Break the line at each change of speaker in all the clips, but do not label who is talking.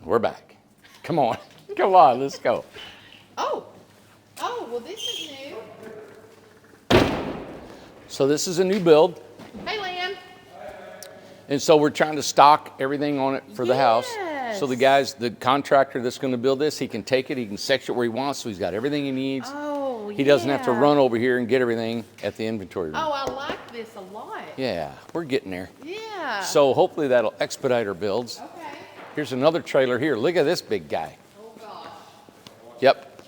we're back. Come on. Come on, let's go.
Oh, well, this is new.
So this is a new build.
Hey, Lamb.
And so we're trying to stock everything on it for the house. So the contractor that's going to build this, he can take it, he can section it where he wants, so he's got everything he needs.
Oh,
He doesn't have to run over here and get everything at the inventory room.
Oh, I like this a lot.
Yeah, we're getting there.
Yeah.
So hopefully that'll expedite our builds.
Okay.
Here's another trailer here. Look at this big guy.
Oh, gosh.
Yep,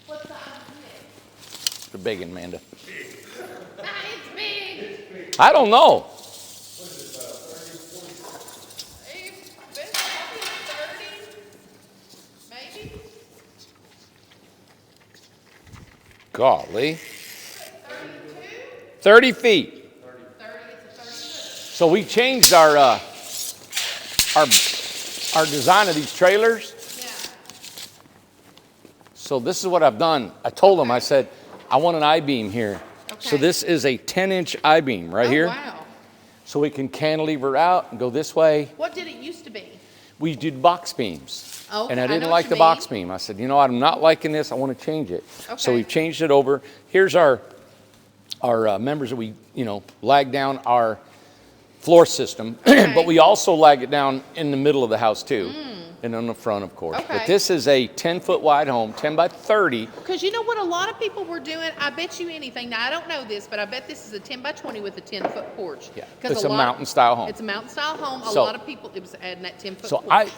What size is it?
the big one, Amanda.
It's big.
I don't know.
It's probably 30, maybe.
Golly.
32?
30 feet.
30, it's a 30 foot.
So we changed our design of these trailers.
Yeah.
So this is what I've done. I told them, I said, I want an I-beam here.
Okay.
So this is a 10-inch I-beam right here.
Wow.
So we can cantilever out and go this way.
What did it used to be?
We did box beams.
Oh,
and I
I
didn't
know
like
what
the
you
box
mean.
beam. I said, you know, I'm not liking this. I want to change it. So
Okay.
we've changed it over. Here's our members that we, lag down our floor system. But we also lag it down in the middle of the house too. And on the front, of course.
Okay.
But this is a 10-foot wide home, 10 by 30.
Because you know what a lot of people were doing? I bet you anything. Now, I don't know this, but I bet this is a 10 by 20 with a 10-foot porch.
Yeah,
'Cause
it's a mountain-style home.
It's a mountain-style home. A
So-
lot of people, it was adding that 10-foot
So
porch.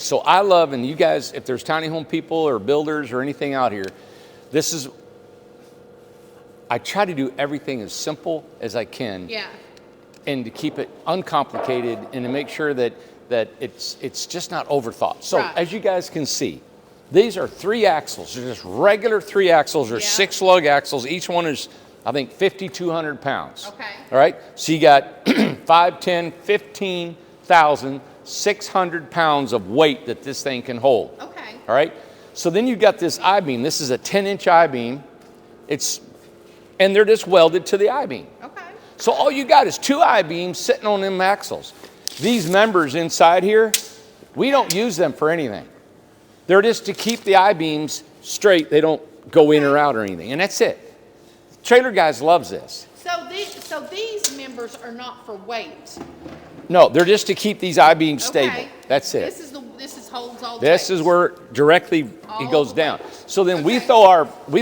so I love, and you guys, if there's tiny home people or builders or anything out here, I try to do everything as simple as I can.
Yeah.
And to keep it uncomplicated and to make sure that it's just not overthought. So
Right.
as you guys can see, these are 3 axles. They're just regular 3 axles or
Yeah.
6 lug axles. Each one is, I think, 5,200 pounds.
Okay.
All right. So you got 5, 10, 15,600 pounds of weight that this thing can hold.
Okay.
All right. So then you've got this I-beam. This is a 10-inch I-beam. And they're just welded to the I-beam.
Okay.
So all you got is 2 I-beams sitting on them axles. These members inside here, we don't use them for anything. They're just to keep the I-beams straight. They don't go in or out or anything. And that's it. Trailer Guys loves this.
So these members are not for weight.
No, they're just to keep these I-beams stable.
Okay.
That's it.
This holds all the
This
weight.
is where directly
All
it goes
the
down.
weight.
So then we
Okay.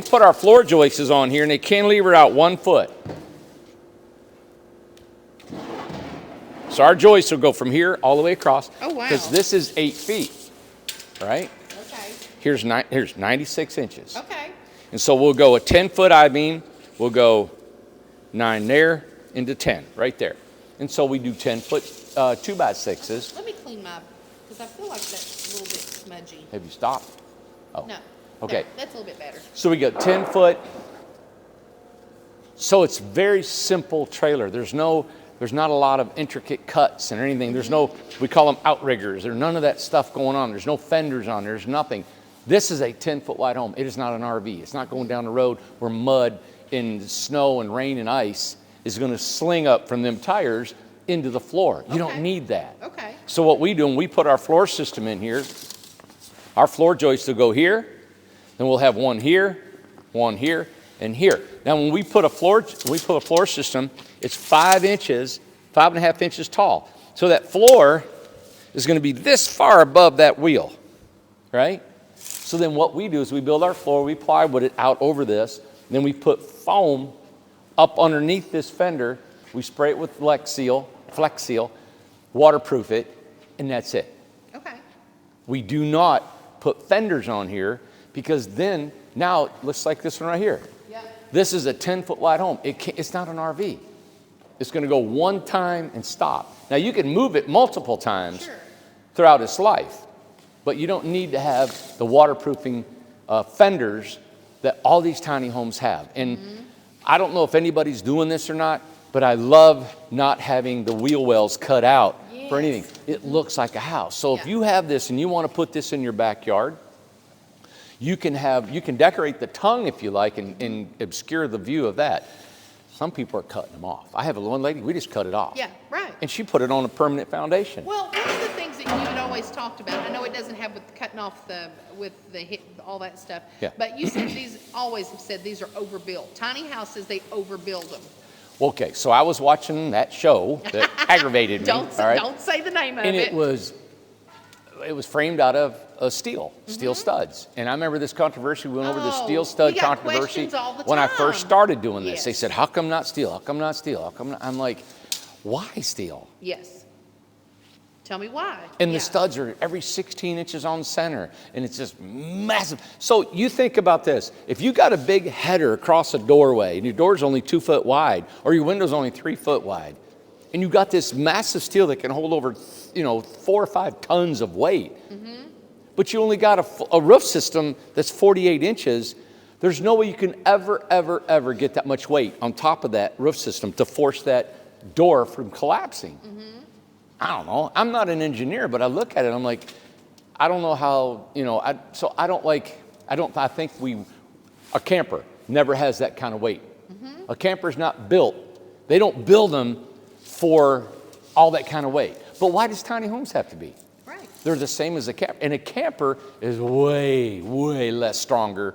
put our floor joists on here and they cantilever out 1 foot. So our joists will go from here all the way across.
Oh, wow.
Because this is 8 feet, right?
Okay.
Here's 96 inches.
Okay.
And so we'll go a 10-foot I-beam. We'll go 9 there into 10 right there. And so we do 10-foot 2x6s.
Let me clean because I feel like that's a little bit smudgy.
Have you stopped? Oh.
No.
Okay.
No, that's a little bit better.
So we got 10-foot. So it's very simple trailer. There's not a lot of intricate cuts and anything. There's we call them outriggers. There's none of that stuff going on. There's no fenders on. There's nothing. This is a 10-foot wide home. It is not an RV. It's not going down the road where mud and snow and rain and ice is going to sling up from them tires into the floor. You don't need that.
Okay.
So what we do, when we put our floor system in here, our floor joists will go here, then we'll have one here, and here. Now when we put a floor system, it's 5.5 inches tall. So that floor is going to be this far above that wheel, right? So then what we do is we build our floor, we plywood it out over this, then we put foam up underneath this fender, we spray it with Flex Seal, waterproof it, and that's it.
Okay.
We do not put fenders on here because then now it looks like this one right here.
Yeah.
This is a 10-foot wide home. It's not an RV. It's going to go one time and stop. Now you can move it multiple times throughout its life, but you don't need to have the waterproofing fenders that all these tiny homes have. And I don't know if anybody's doing this or not, but I love not having the wheel wells cut out for anything. It looks like a house. So if you have this and you want to put this in your backyard, you can decorate the tongue if you like and obscure the view of that. Some people are cutting them off. I have one lady, we just cut it off.
Yeah, right.
And she put it on a permanent foundation.
Well, one of the things that you would always always talked about. I know it doesn't have with cutting off all that stuff.
Yeah.
But you said these always have said these are overbuilt. Tiny houses, they overbuild them.
Okay, so I was watching that show that aggravated me.
Don't
all right?
don't say the name of
And
it.
it was framed out of steel studs. And I remember this controversy. We went over the steel stud
we got
controversy
questions all the
when I
time.
first started doing this.
Yes.
They said, how come not steel? How come not steel? How come not? I'm like, why steel?
Yes. Tell me why.
And
Yeah.
the studs are every 16 inches on center, and it's just massive. So you think about this. If you got a big header across a doorway, and your door's only 2 foot wide, or your window's only 3 foot wide, and you got this massive steel that can hold over, 4 or 5 tons of weight, but you only got a roof system that's 48 inches, there's no way you can ever get that much weight on top of that roof system to force that door from collapsing. I don't know. I'm not an engineer, but I look at it, I'm like, I don't know how, I think a camper never has that kind of weight. A camper's not built. They don't build them for all that kind of weight. But why does tiny homes have to be?
Right.
They're the same as a camper. And a camper is way less stronger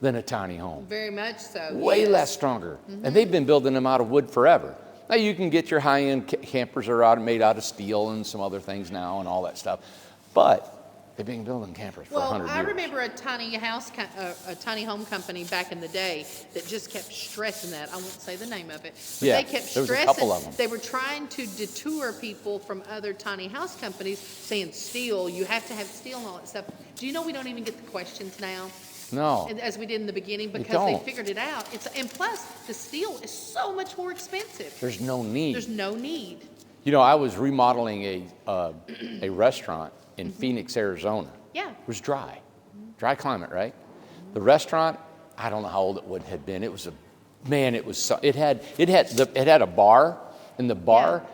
than a tiny home.
Very much so.
Way less stronger. And they've been building them out of wood forever. Now you can get your high-end campers that are made out of steel and some other things now and all that stuff. But they've been building campers for 100 years.
I remember a tiny home company back in the day that just kept stressing that. I won't say the name of it. But
Yeah,
they kept
there was a
stressing.
couple of them.
They were trying to detour people from other tiny house companies saying steel, you have to have steel and all that stuff. Do you know we don't even get the questions now?
No.
As we did in the beginning because they
don't.
figured it out. And plus, the steel is so much more expensive.
There's no need.
There's no need.
I was remodeling a restaurant in Phoenix, Arizona.
Yeah.
It was dry climate, right? The restaurant, I don't know how old it had been. It had a bar, and the bar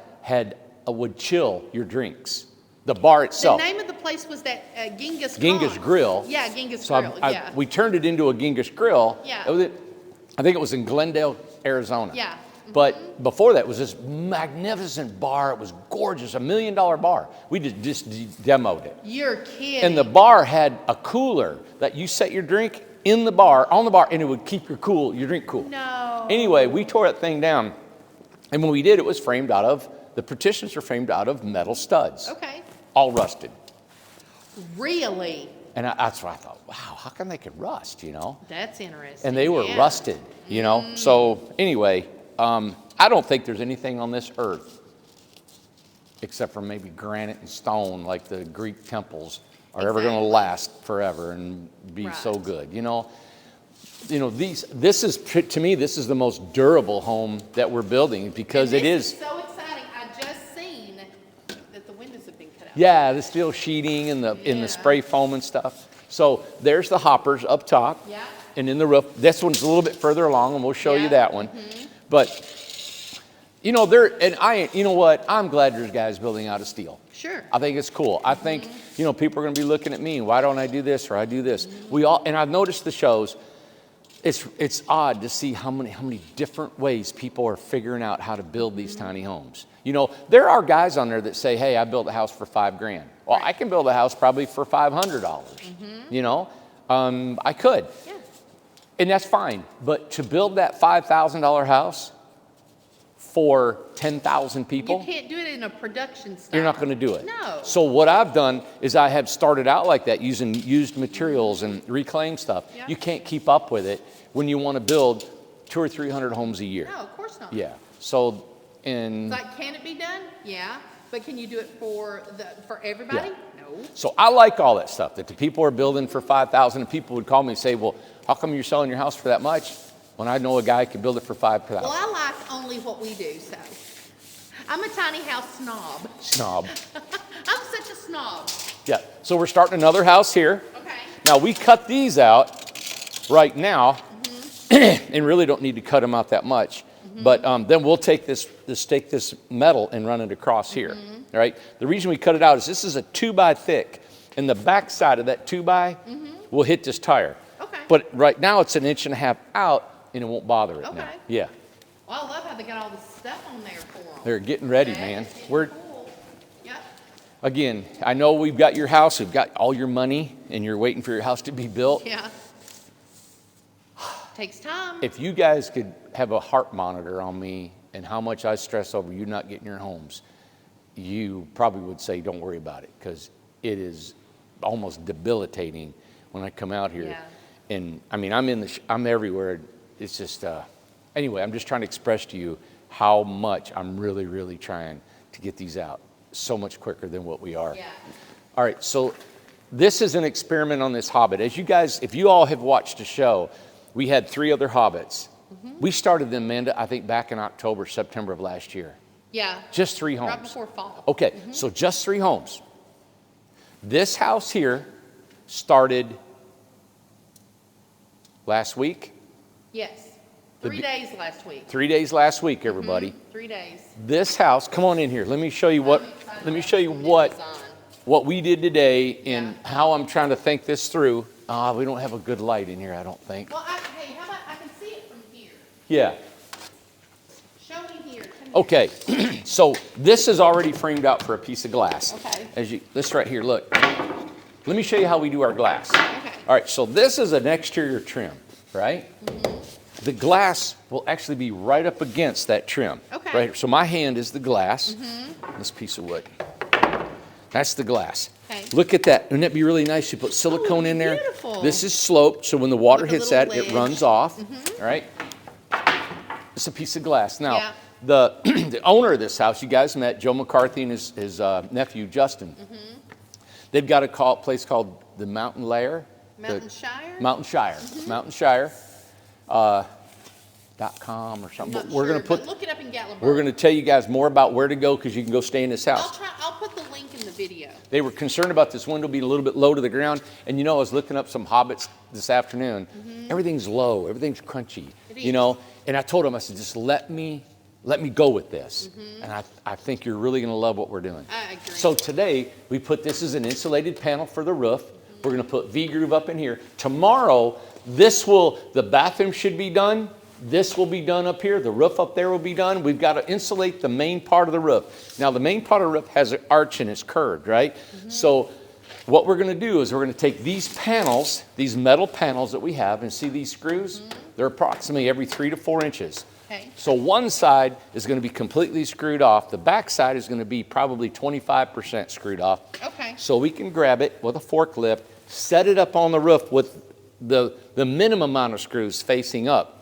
would chill your drinks. The bar itself.
The name of the place was that Genghis
Grill.
Yeah, Genghis
So
Grill.
we turned it into a Genghis Grill.
Yeah.
I think it was in Glendale, Arizona.
Yeah.
But before that was this magnificent bar. It was gorgeous, $1 million bar. We just demoed it.
You're kidding.
And the bar had a cooler that you set your drink on the bar, and it would keep your drink cool.
No.
Anyway, we tore that thing down. And when we did, the partitions were framed out of metal studs.
Okay.
All rusted.
Really?
And that's what I thought, wow, how come they could rust,
That's interesting.
And they were rusted, So anyway, I don't think there's anything on this earth except for maybe granite and stone, like the Greek temples, are ever going to last forever and be so good. This is the most durable home that we're building because it is.
So exciting! I just seen that the windows have been cut out.
Yeah, the steel sheeting and the spray foam and stuff. So there's the hoppers up top.
Yeah.
And in the roof. This one's a little bit further along, and we'll show you that one. But you know what? I'm glad there's guys building out of steel.
Sure.
I think it's cool. I think people are going to be looking at me. Why don't I do this or I do this? And I've noticed the shows. It's odd to see how many different ways people are figuring out how to build these tiny homes. There are guys on there that say, "Hey, I built a house for $5,000." Well, I can build a house probably for $500. I could,
Yeah.
and that's fine. But to build that $5,000 house for 10,000 people,
You can't do it in a production style.
you're not going to do it.
No.
So what I've done is I have started out like that, using used materials and reclaimed stuff.
Yeah.
You can't keep up with it when you want to build 200 or 300 homes a year.
No, of course not.
Yeah. So
It's like, can it be done? Yeah. But can you do it for everybody?
Yeah.
No.
So I like all that stuff that the people are building for 5,000, and people would call me and say, "Well, how come you're selling your house for that much?" When I know a guy could build it for 5,000.
Well, I like only what we do, so. I'm a tiny house snob.
Snob.
I'm such a snob.
Yeah. So we're starting another house here.
Okay.
Now we cut these out right now, and really don't need to cut them out that much. But then we'll take this metal and run it across here. All right. The reason we cut it out is this is a 2x thick, and the back side of that 2x will hit this tire.
Okay.
But right now it's 1.5 inches out, and it won't bother it now.
Okay.
Yeah.
Well, I love how they got all this stuff on there for them.
They're getting ready, man.
It's
We're
cool. Yep.
Again, I know we've got your house, we've got all your money, and you're waiting for your house to be built.
Yeah. Takes time.
If you guys could have a heart monitor on me and how much I stress over you not getting your homes, you probably would say don't worry about it, because it is almost debilitating when I come out here.
Yeah.
And I mean, I'm everywhere. It's just, anyway, I'm just trying to express to you how much I'm really, really trying to get these out so much quicker than what we are.
Yeah.
All right, so this is an experiment on this Hobbit. As you guys, if you all have watched the show, we had 3 other Hobbits. We started them, Amanda, I think back in October, September of last year.
Yeah.
Just 3 homes.
Right before fall.
Okay, so just 3 homes. This house here started last week.
Yes. 3 days last week.
3 days last week, everybody.
3 days.
This house, come on in here. Let me show you what we did today and how I'm trying to think this through. We don't have a good light in here, I don't think.
Well, hey, how about I can see it from here?
Yeah.
Show me here.
Okay, so this is already framed out for a piece of glass.
Okay.
This right here, look. Let me show you how we do our glass.
Okay.
All right, so this is an exterior trim, right? The glass will actually be right up against that trim.
Okay.
Right. So my hand is the glass. This piece of wood. That's the glass.
Okay.
Look at that. Wouldn't that be really nice? You put silicone in there.
Beautiful.
This is sloped, so when the water
With a
hits
little
that,
ledge.
it runs off. All right. It's a piece of glass. Now,
Yeah.
the owner of this house, you guys met, Joe McCarthy and his nephew, Justin. They've got a place called the Mountain Lair.
Mountain Shire?
Mountain Shire. Mountain Shire. .com or something.
I'm not
We're
sure,
going to put.
but look it up in Gatlinburg.
We're going to tell you guys more about where to go, because you can go stay in this house.
I'll put the link in the video.
They were concerned about this window being a little bit low to the ground. And you know, I was looking up some Hobbits this afternoon. Everything's low, everything's crunchy, you know. And I told them, I said, just let me go with this. And I think you're really going to love what we're doing.
I agree.
So today, we put this as an insulated panel for the roof. We're going to put V-groove up in here. Tomorrow, the bathroom should be done. This will be done up here. The roof up there will be done. We've got to insulate the main part of the roof. Now, the main part of the roof has an arch and it's curved, right? So what we're going to do is we're going to take these panels, these metal panels that we have, and see these screws? They're approximately every 3 to 4 inches.
Okay.
So one side is going to be completely screwed off. The back side is going to be probably 25% screwed off.
Okay.
So we can grab it with a forklift, set it up on the roof with the minimum amount of screws facing up.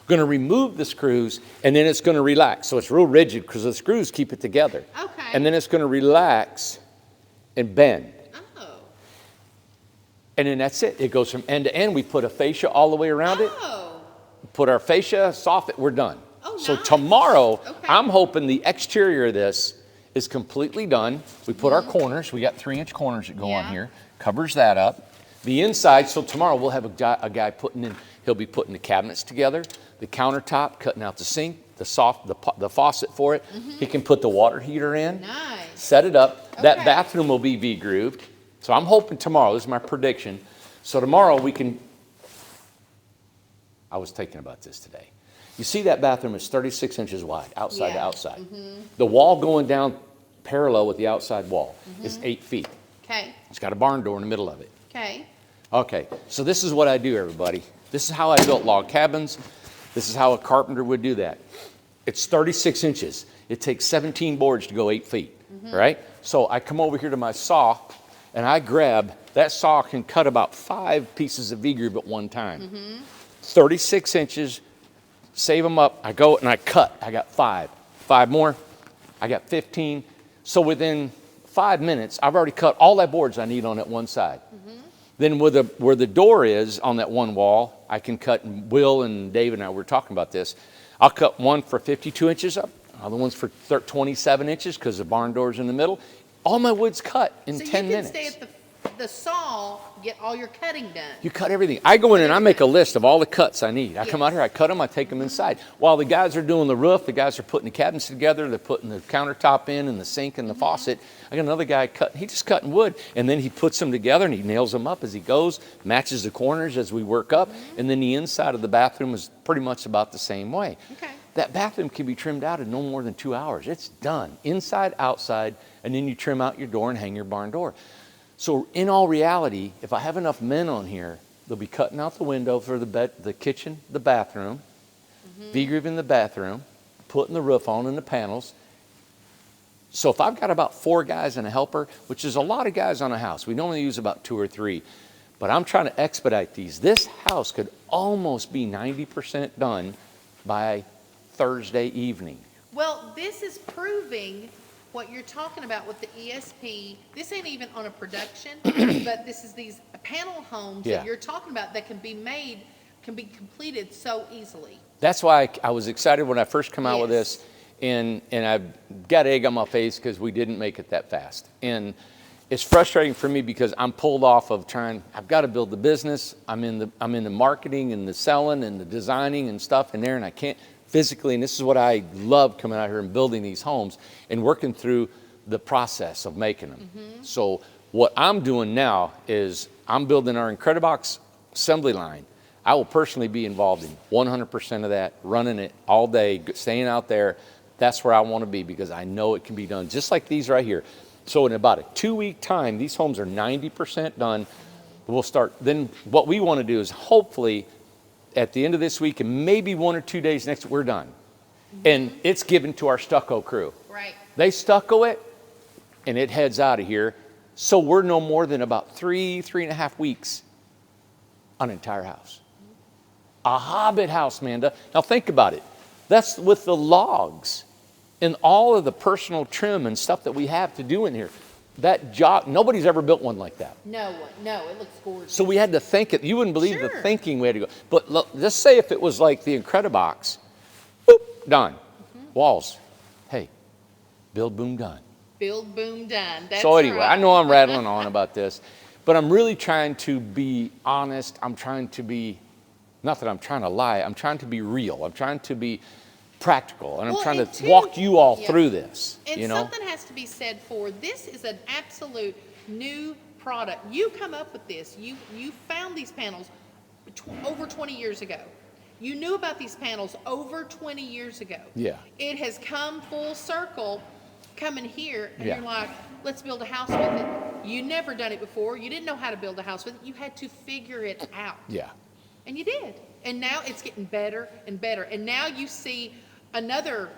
Going to remove the screws, and then it's going to relax. So it's real rigid because the screws keep it together.
Okay.
And then it's going to relax and bend.
Oh.
And then that's it. It goes from end to end. We put a fascia all the way around it.
Oh.
Put our fascia, soffit, we're done.
Oh,
So
nice.
tomorrow,
Okay.
I'm hoping the exterior of this is completely done. We put our corners. We got 3-inch corners that go on
Yeah.
here. Covers that up. The inside, so tomorrow we'll have a guy putting in, he'll be putting the cabinets together, the countertop, cutting out the sink, the faucet for it. He can put the water heater in,
Nice.
set it up. That
Okay.
bathroom will be V-grooved. So I'm hoping tomorrow, this is my prediction. So tomorrow we can, I was thinking about this today. You see that bathroom is 36 inches wide, outside to
Yeah.
outside. The wall going down parallel with the outside wall is 8 feet.
Okay.
It's got a barn door in the middle of it.
Okay.
Okay, so this is what I do, everybody. This is how I built log cabins. This is how a carpenter would do that. It's 36 inches. It takes 17 boards to go 8 feet, right? So I come over here to my saw, and I grab, that saw can cut about 5 pieces of V-groove at one time. 36 inches, save them up. I go and I cut. I got 5. 5 more. I got 15. So within 5 minutes, I've already cut all that boards I need on that one side. Then where the door is on that one wall, I can cut, and Will and Dave and I were talking about this. I'll cut one for 52 inches up, other one's for 27 inches because the barn door's in the middle. All my wood's cut in 10 minutes.
So you can stay at the saw, get all your cutting done.
You cut everything. I go in and I make a list of all the cuts I need. I come out here, I cut them, I take them inside. While the guys are doing the roof, the guys are putting the cabinets together, they're putting the countertop in and the sink and the faucet. I got another guy cutting, he's just cutting wood, and then he puts them together and he nails them up as he goes, matches the corners as we work up, and then the inside of the bathroom is pretty much about the same way.
Okay.
that bathroom can be trimmed out in no more than 2 hours. It's done, inside, outside, and then you trim out your door and hang your barn door. So in all reality, if I have enough men on here, they'll be cutting out the window for the bed, the kitchen, the bathroom, V-grooving the bathroom, putting the roof on and the panels. So if I've got about 4 guys and a helper, which is a lot of guys on a house, we normally use about 2 or 3, but I'm trying to expedite these. This house could almost be 90% done by Thursday evening.
Well, this is proving what you're talking about with the ESP. This ain't even on a production, but this is these panel homes that you're talking about that can be made, can be completed so easily.
That's why I was excited when I first come out with this, and I got egg on my face because we didn't make it that fast. And it's frustrating for me because I'm pulled off of I've got to build the business. I'm in the marketing and the selling and the designing and stuff in there, and I can't physically, and this is what I love coming out here and building these homes and working through the process of making them. So what I'm doing now is I'm building our Incredibox assembly line. I will personally be involved in 100% of that, running it all day, staying out there. That's where I want to be because I know it can be done, just like these right here. So in about a 2-week time, these homes are 90% done. We'll start, then what we want to do is hopefully at the end of this week and maybe 1 or 2 days next, we're done. And it's given to our stucco crew.
Right.
They stucco it and it heads out of here. So we're no more than about 3.5 weeks on an entire house. A Hobbit house, Manda. Now think about it. That's with the logs and all of the personal trim and stuff that we have to do in here. That job, nobody's ever built one like that.
No, it looks gorgeous.
So we had to think it. You wouldn't believe the thinking we had to go. But look, just say if it was like the Incredibox, boop, done. Walls, hey, build, boom, done.
Build, boom, done. That's
so anyway,
right.
I know I'm rattling on about this, but I'm really trying to be honest. I'm trying to be, not that I'm trying to lie, I'm trying to be real. I'm trying to be practical, and I'm trying to walk you all through this.
And something has to be said for this is an absolute new product. You come up with this. You found these panels over 20 years ago. You knew about these panels over 20 years ago.
Yeah.
It has come full circle, coming here, and you're like, let's build a house with it. You never done it before. You didn't know how to build a house with it. You had to figure it out.
Yeah.
And you did. And now it's getting better and better. And now you see another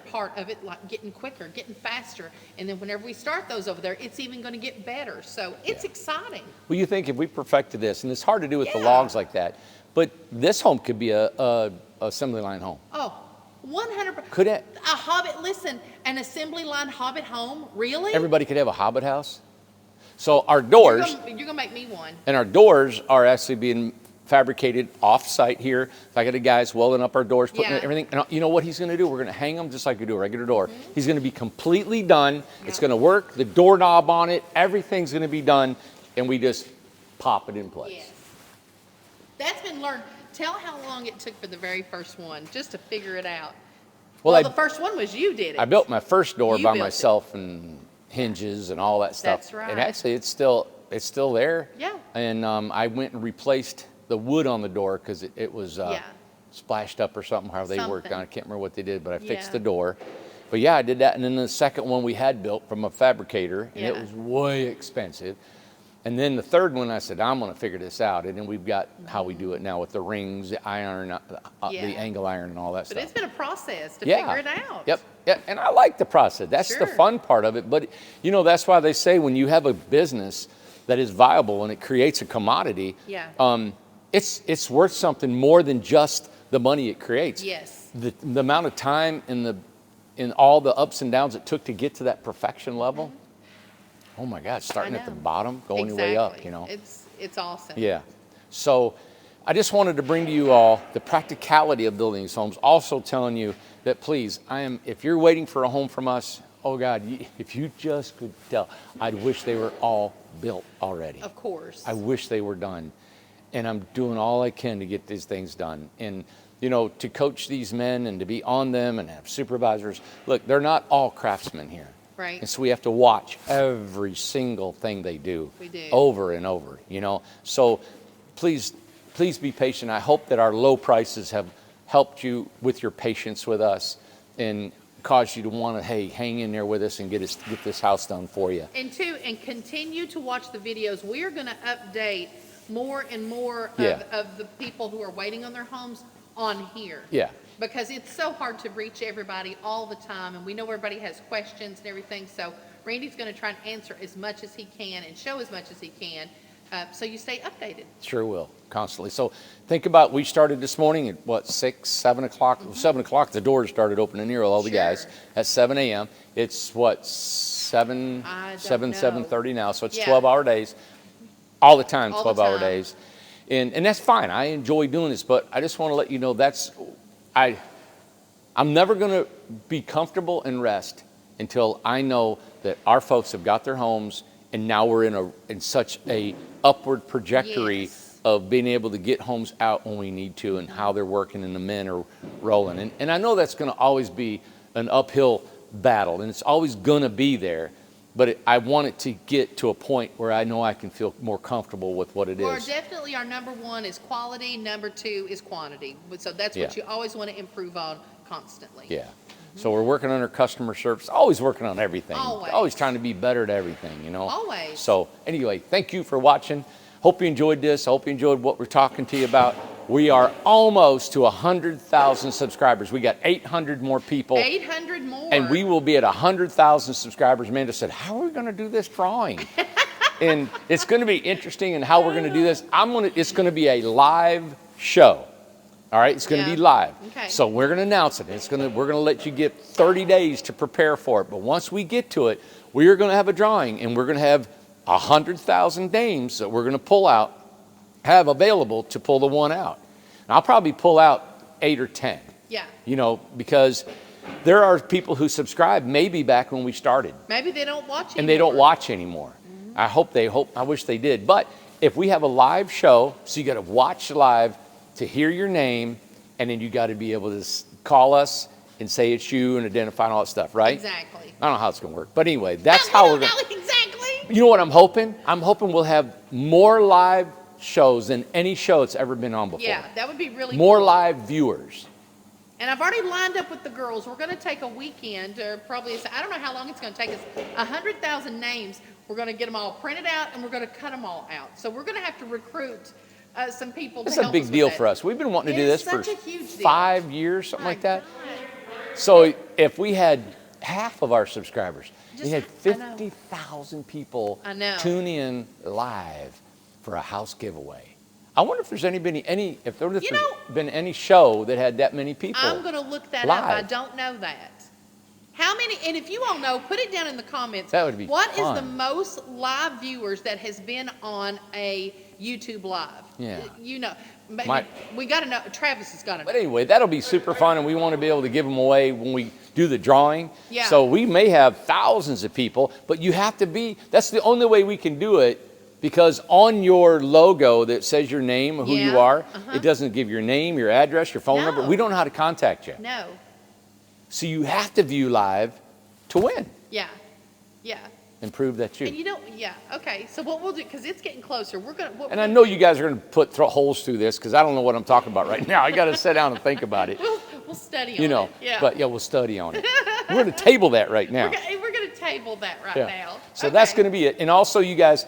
part of it, like getting quicker, getting faster. And then whenever we start those over there, it's even going to get better. So it's exciting. Well,
you think if we perfected this, and it's hard to do with the logs like that, but this home could be a assembly line home.
Oh, 100%.
Could it?
A Hobbit, listen, an assembly line Hobbit home? Really?
Everybody could have a Hobbit house. So our doors.
You're going to make me one.
And our doors are actually being fabricated off-site here. I got the guys welding up our doors, putting everything. And you know what he's going to do? We're going to hang them just like we do a regular door. He's going to be completely done. It's going to work. The doorknob on it, everything's going to be done, and we just pop it in place.
Yes. That's been learned. Tell how long it took for the very first one, just to figure it out. Well, the first one was you did it.
I built my first door by myself and hinges and all that stuff.
That's right.
And actually, it's still there.
Yeah.
And I went and replaced the wood on the door because it was splashed up or something, how they worked on it. I can't remember what they did, but I fixed the door. But yeah, I did that. And then the second one we had built from a fabricator, and it was way expensive. And then the third one, I said, I'm going to figure this out. And then we've got how we do it now with the rings, the iron, the angle iron, and all that stuff.
But it's been a process to figure it out.
Yep. Yeah, and I like the process. That's the fun part of it. But, you know, that's why they say when you have a business that is viable and it creates a commodity, it's worth something more than just the money it creates.
Yes.
The amount of time and all the ups and downs it took to get to that perfection level. Oh my God, starting at the bottom, going your way up, you know.
It's awesome.
Yeah. So I just wanted to bring to you all the practicality of building these homes. Also telling you that please, if you're waiting for a home from us, oh God, if you just could tell, I'd wish they were all built already.
Of course.
I wish they were done. And I'm doing all I can to get these things done. And, you know, to coach these men and to be on them and have supervisors. Look, they're not all craftsmen here.
Right.
And so we have to watch every single thing they do.
We do.
Over and over, you know. So please be patient. I hope that our low prices have helped you with your patience with us and caused you to want to, hey, hang in there with us and get this house done for you.
And continue to watch the videos. We are going to update more and more of the people who are waiting on their homes on here.
Yeah.
Because it's so hard to reach everybody all the time, and we know everybody has questions and everything. So Randy's going to try and answer as much as he can and show as much as he can, so you stay updated.
Sure will, constantly. So think about, we started this morning at what, 6, 7 o'clock? 7 o'clock, the doors started opening here, all the guys, at 7 a.m. It's what, 7:30 now, so it's 12-hour days, all the time, 12-hour days. And that's fine. I enjoy doing this, but I just want to let you know I'm never going to be comfortable and rest until I know that our folks have got their homes, and now we're in such a upward trajectory of being able to get homes out when we need to, and how they're working and the men are rolling. And I know that's going to always be an uphill battle, and it's always going to be there. But I want it to get to a point where I know I can feel more comfortable with what it is.
Well, definitely our number one is quality. Number two is quantity. So that's what you always want to improve on constantly.
Yeah. So we're working on our customer service, always working on everything.
Always
trying to be better at everything, you know.
Always.
So anyway, thank you for watching. Hope you enjoyed this. Hope you enjoyed what we're talking to you about. We are almost to 100,000 subscribers. We got 800 more people. 800 more. And we will be at 100,000 subscribers. Amanda said, how are we going to do this drawing? And it's going to be interesting in how we're going to do this. It's going to be a live show. All right, it's going to be live. Okay. So we're going to announce it. We're going to let you get 30 days to prepare for it. But once we get to it, we are going to have a drawing, and we're going to have 100,000 names that we're going to have available to pull the one out. And I'll probably pull out 8 or 10. Yeah. You know, because there are people who subscribed maybe back when we started.
Maybe they don't watch anymore.
And they don't watch anymore. Mm-hmm. I wish they did. But if we have a live show, so you got to watch live to hear your name, and then you got to be able to call us and say it's you and identify and all that stuff, right?
Exactly.
I don't know how it's going to work. But anyway, that's how we're going to.
Exactly.
You know what I'm hoping? I'm hoping we'll have more live shows than any show that's ever been on before.
Yeah, that would be really
more
cool.
live viewers.
And I've already lined up with the girls. We're going to take a weekend, or probably, I don't know how long it's going to take us, 100,000 names. We're going to get them all printed out, and we're going to cut them all out. So we're going to have to recruit some people to help us.
It's a big deal for us. We've been wanting to do this for 5 years, something like that. So if we had half of our subscribers, we had 50,000 people tune in live for a house giveaway. I wonder if there's been any show that had that many people.
I'm going to look that up. I don't know that. How many? And if you all know, put it down in the comments.
That would be
What
fun.
is the most live viewers that has been on a YouTube live?
Yeah.
You know, we got to know. Travis has got to know.
But anyway, that'll be super fun, and we want to be able to give them away when we do the drawing.
Yeah.
So we may have thousands of people, but you have to be. That's the only way we can do it. Because on your logo that says your name or who you are, it doesn't give your name, your address, your phone number. We don't know how to contact you.
No.
So you have to view live to win.
Yeah. Yeah.
And prove that you.
And you don't, okay. So what we'll do, because it's getting closer, we're going to.
And I know you guys are going to put holes through this because I don't know what I'm talking about right now. I got to sit down and think about it.
We'll study on it. Yeah.
But we'll study on it. We're going to table that right now.
We're going to table that right now.
So that's going to be it. And also, you guys.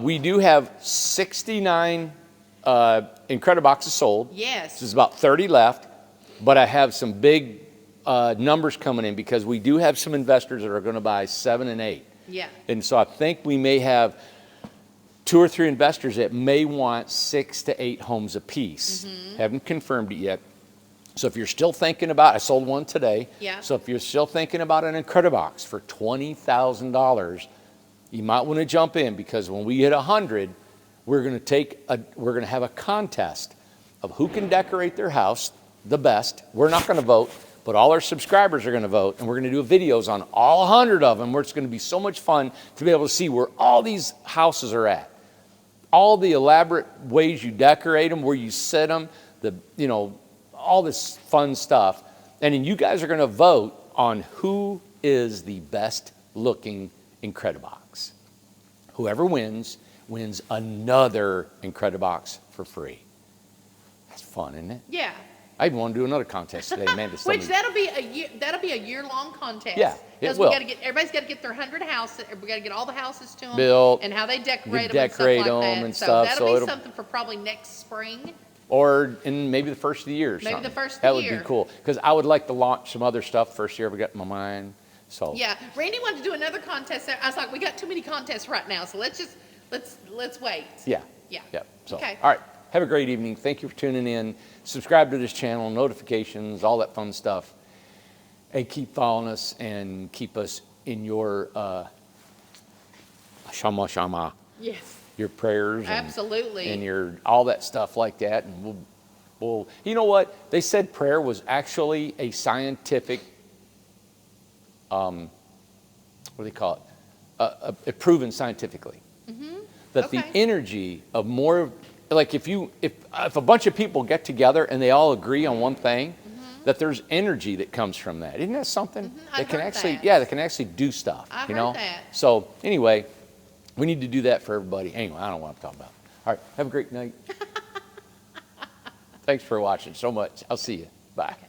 We do have 69 Incrediboxes sold.
Yes.
There's about 30 left, but I have some big numbers coming in because we do have some investors that are going to buy 7 and 8.
Yeah.
And so I think we may have 2 or 3 investors that may want 6 to 8 homes apiece. Mm-hmm. Haven't confirmed it yet. So if you're still thinking about, I sold one today.
Yeah.
So if you're still thinking about an Incredibox for $20,000, you might want to jump in because when we hit 100, we're going to have a contest of who can decorate their house the best. We're not going to vote, but all our subscribers are going to vote, and we're going to do videos on all 100 of them, where it's going to be so much fun to be able to see where all these houses are at, all the elaborate ways you decorate them, where you set them, all this fun stuff, and then you guys are going to vote on who is the best looking Incredibox. Whoever wins another Incredibox for free. That's fun, isn't it?
Yeah.
I even want to do another contest today. Amanda,
Which that'll be a year-long contest.
Yeah, it
Because
will.
Everybody's got to get their 100 houses. We got to get all the houses to them.
Built.
And how they decorate
You
them and stuff
decorate
like that.
them and
so
stuff,
that'll
so
be
it'll-
something for probably next spring.
Or in maybe the first of the year or
Maybe
something.
the first of
That
the
would
year.
be cool. Because I would like to launch some other stuff first year we got in my mind. So
Yeah, Randy wanted to do another contest. I was like, we got too many contests right now, so let's wait.
yeah.
Yeah.
Yeah. So
Okay.
all right. Have a great evening. Thank you for tuning in. Subscribe to this channel, notifications, all that fun stuff. And keep following us and keep us in your shama,
Yes,
your prayers and,
absolutely.
and your all that stuff like that. And we'll you know what? They said prayer was actually a scientific what do they call it? Proven scientifically. That the
Okay.
energy of more, like if a bunch of people get together and they all agree on one thing, that there's energy that comes from that. Isn't that something?
I've
That can
heard
actually,
that.
yeah, that can actually do stuff.
I've
you
heard
know?
that.
So anyway, we need to do that for everybody. Anyway, I don't know what I'm talking about. All right, have a great night. Thanks for watching so much. I'll see you. Bye.
Okay.